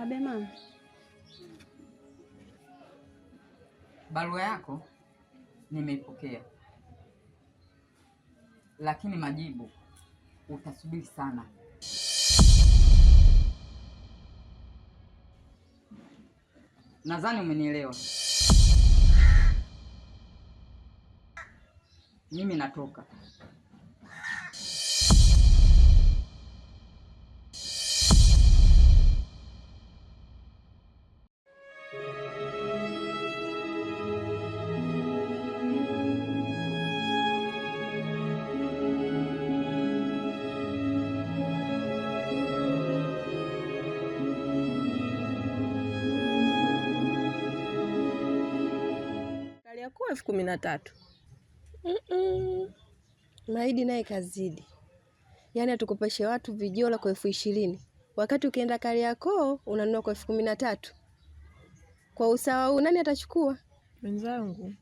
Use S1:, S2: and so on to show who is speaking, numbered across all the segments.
S1: Abe mama.
S2: Barua yako nimeipokea, lakini majibu utasubiri sana. Nadhani umenielewa. Mimi natoka.
S1: Kariakoo 13,000. Maidi naye kazidi. Yaani atukopeshe watu vijola kwa 20,000. Wakati ukienda Kariakoo unanunua kwa 13,000. Kwa usawa huu nani atachukua?
S3: Wenzangu.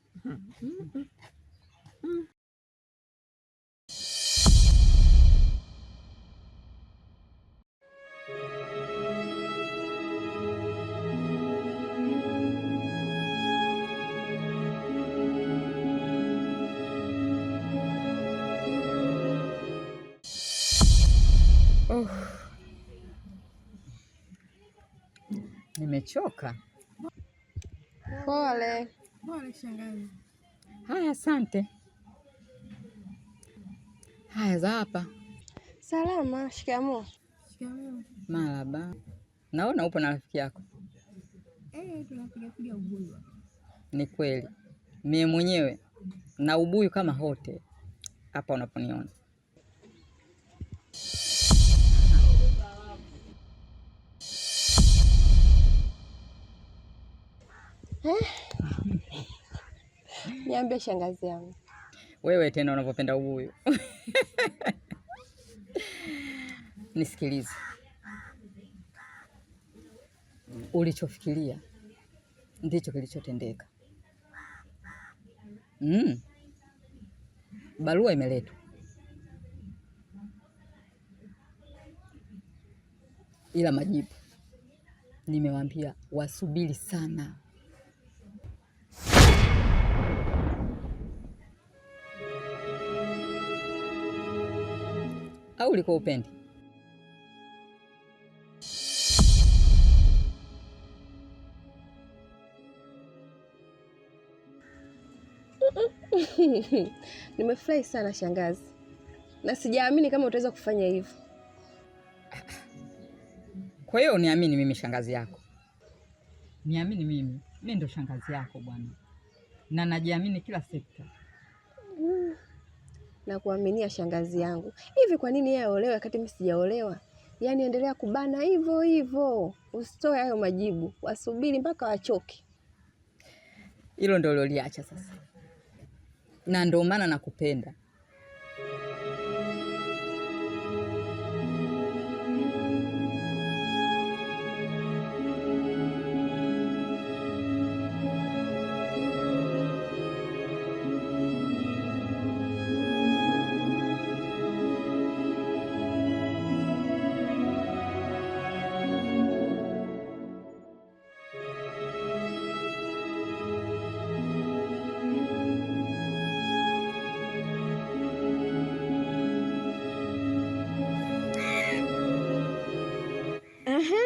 S2: Nimechoka.
S1: Pole.
S3: Pole shangazi.
S2: Haya, asante. Haya, za hapa.
S1: Salama, shikamoo.
S3: Shikamoo.
S2: Marahaba. Naona upo na rafiki yako.
S3: Tunapiga ubuyu.
S2: Ni kweli. Mie mwenyewe na ubuyu kama hote hapa unaponiona.
S1: Niambie shangazi yangu.
S2: Wewe tena unapopenda ubuyu. Nisikilize. Ulichofikiria ndicho kilichotendeka. Barua imeletwa, ila majibu nimewaambia wasubiri sana. Au ulikuwa upendi?
S1: Nimefurahi sana shangazi. Na sijaamini kama utaweza kufanya hivyo.
S2: Kwa hiyo uniamini mimi shangazi yako. Niamini mimi ndo shangazi yako bwana. Na najiamini kila sekta.
S1: Na kuaminia shangazi yangu. Hivi kwa nini yeye aolewe wakati mimi sijaolewa? Yaani endelea kubana hivyo hivyo. Usitoe hayo majibu. Wasubiri mpaka wachoke.
S2: Hilo ndio uliacha sasa. Na ndio maana nakupenda.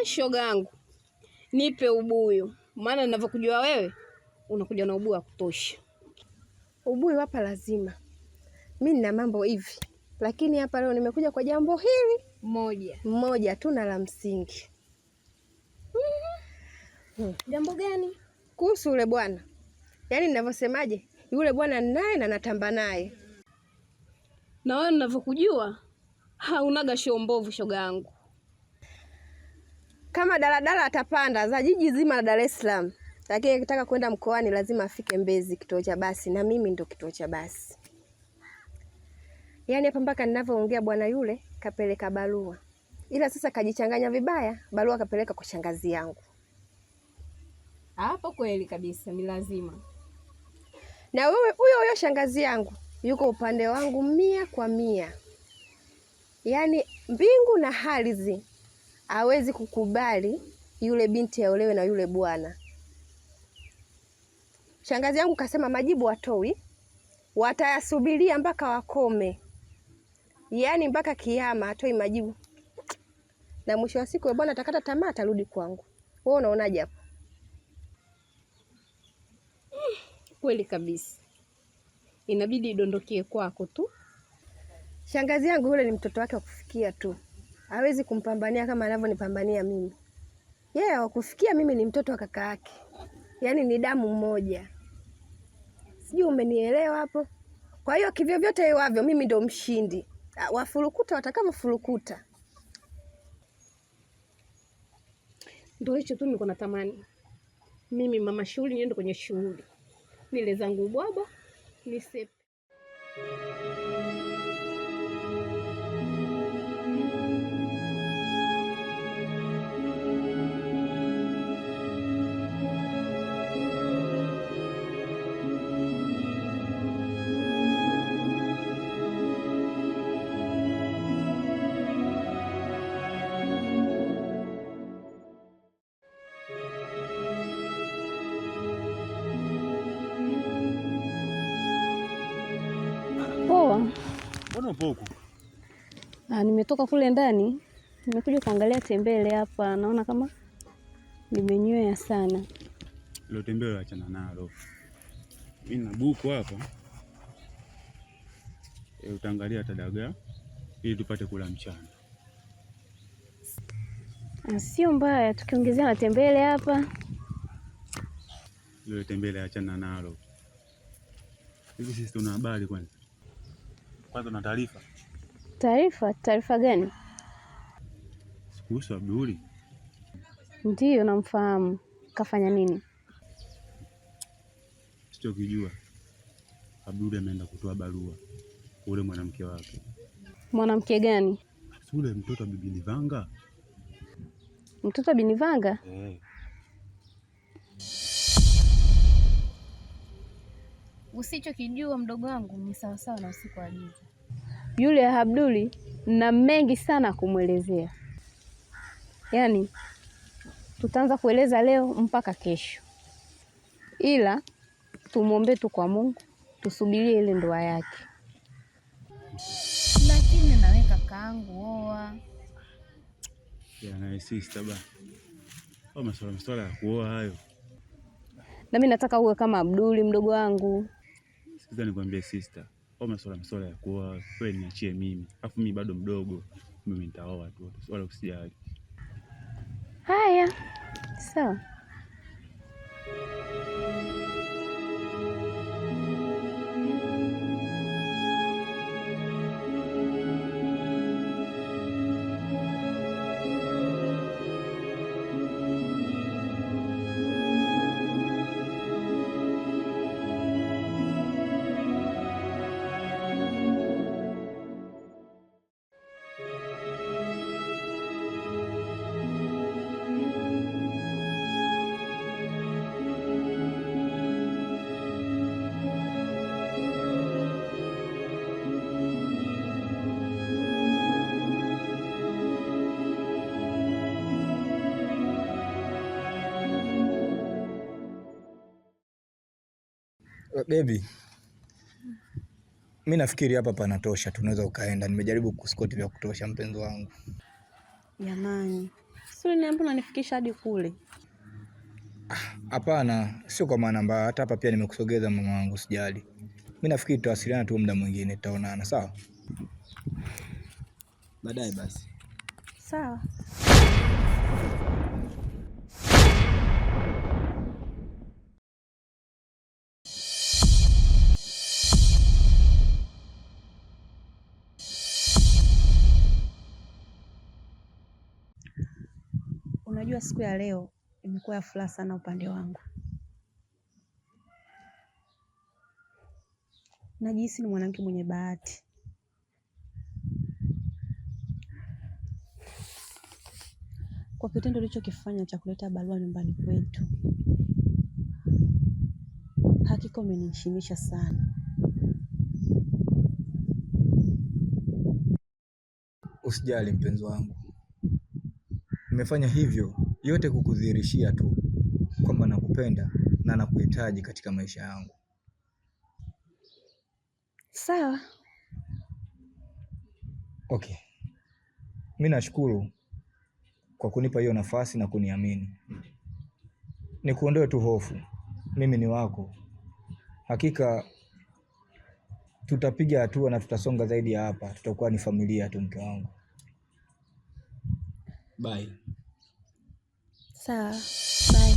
S1: Shogangu, nipe ubuyu. Maana ninavyokujua wewe, unakuja na ubuyu wa kutosha. Ubuyu hapa lazima. Mimi nina mambo hivi. Lakini hapa leo nimekuja kwa jambo hili moja tu na la msingi.
S3: Jambo gani?
S1: Kuhusu yule bwana. Yaani ninavyosemaje? Yule bwana naye na natamba naye.
S3: Na wewe ninavyokujua, haunaga show mbovu shogangu.
S1: Kama daladala atapanda za jiji zima la Dar es Salaam, lakini akitaka kwenda mkoani lazima afike Mbezi kituo cha basi, na mimi ndo kituo cha basi. Yaani hapa mpaka ninavyoongea bwana yule kapeleka barua. Ila sasa kajichanganya vibaya, barua kapeleka kwa shangazi yangu.
S3: Hapo kweli kabisa ni lazima.
S1: Na wewe huyo shangazi yangu yuko upande wangu 100%. Yaani mbingu na ardhi hawezi kukubali yule binti aolewe na yule bwana. Shangazi yangu kasema majibu watoi, watayasubiria mpaka wakome, yaani mpaka kiyama atoi majibu, na mwisho wa siku bwana atakata tamaa, atarudi kwangu. Wewe unaonaje hapo?
S3: Kweli kabisa, inabidi idondokie kwako tu.
S1: Shangazi yangu yule ni mtoto wake wa kufikia tu, hawezi kumpambania kama anavyonipambania mimi. Yeye wa kufikia, mimi ni mtoto wa kaka yake, yaani ni damu mmoja. Sijui umenielewa hapo? Kwa hiyo kivyo vyote iwavyo, mimi ndo mshindi, wafurukuta watakavyofurukuta.
S3: Ndio hicho tu niko natamani mimi, mama shughuli, niende kwenye shughuli, nile zangu bwaba nisepe. Poa.
S4: Mbona upo huku?
S3: Nimetoka kule ndani, nimekuja kuangalia tembele hapa, naona kama limenywea sana.
S4: Ile tembele achana nalo. Mimi na buku hapa. Utaangalia tadaga ili tupate kula mchana.
S3: Sio mbaya tukiongezea na tembele hapa.
S4: Ile tembele achana nalo. Hivi sisi tuna habari kwanza. Kwanza na taarifa.
S3: Taarifa gani?
S4: Kuhusu Abduli.
S3: Ndiyo namfahamu. Kafanya nini?
S4: Sichokijua. Abduli ameenda kutoa barua ule mwanamke wake.
S3: Mwanamke gani?
S4: Ule mtoto wa Bibi Nivanga.
S3: Mtoto wa Bibi Nivanga? Usichokijua mdogo wangu ni sawasawa na usiku wa giza. Yule Abduli na mengi sana kumwelezea, yaani tutaanza kueleza leo mpaka kesho, ila tumwombe tu kwa Mungu, tusubirie ile ndoa yake. Lakini nawe kakaangu oa.
S4: Na sister ba. Au masuala ya kuoa hayo.
S3: Na mimi nataka uwe kama Abduli mdogo wangu.
S4: Sikiza nikwambie sister. Au masuala ya kuoa wewe niachie mimi. Alafu mimi bado mdogo. Mimi nitaoa tu. Wala usijali.
S3: Haya. Sawa.
S5: Baby, mimi nafikiri hapa panatosha, tunaweza ukaenda. Nimejaribu kuskoti vya kutosha mpenzi wangu.
S3: Jamani, sio niambo unanifikisha hadi kule.
S5: Hapana, sio kwa maana mbaya, hata hapa pia nimekusogeza mama wangu, sijali. Mimi nafikiri tutawasiliana tu muda mwingine, tutaonana, sawa? Baadaye basi.
S3: Sawa. Unajua siku ya leo imekuwa ya furaha sana upande wangu. Najihisi ni mwanamke mwenye bahati. Kwa kitendo ulichokifanya cha kuleta barua nyumbani kwetu. Hakika umeniheshimisha sana.
S5: Usijali mpenzi wangu. Nimefanya hivyo yote kukudhihirishia tu kwamba nakupenda na nakuhitaji katika maisha yangu.
S1: Sawa.
S5: Okay. Mimi nashukuru kwa kunipa hiyo nafasi na kuniamini. Nikuondoe tu hofu. Mimi ni wako. Hakika tutapiga hatua na tutasonga zaidi ya hapa. Tutakuwa ni familia tu, mke wangu. Bye.
S1: Sawa. Bye.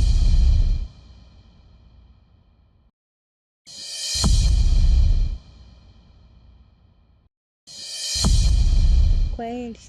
S1: Kwaheri.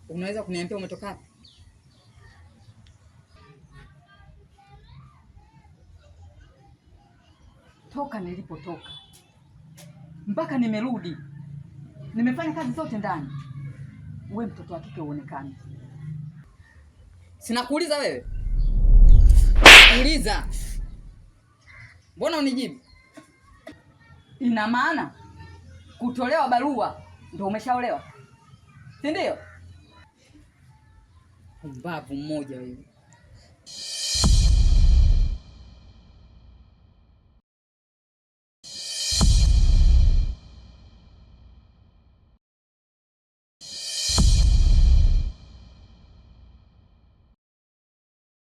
S2: Unaweza kuniambia umetoka wapi? Toka nilipotoka mpaka nimerudi, nimefanya kazi zote ndani, uwe mtoto wa kike uonekane. Sinakuuliza wewe, uliza. Mbona unijibu? Ina maana kutolewa barua ndio umeshaolewa, si ndio? Mbavu mmoja wewe.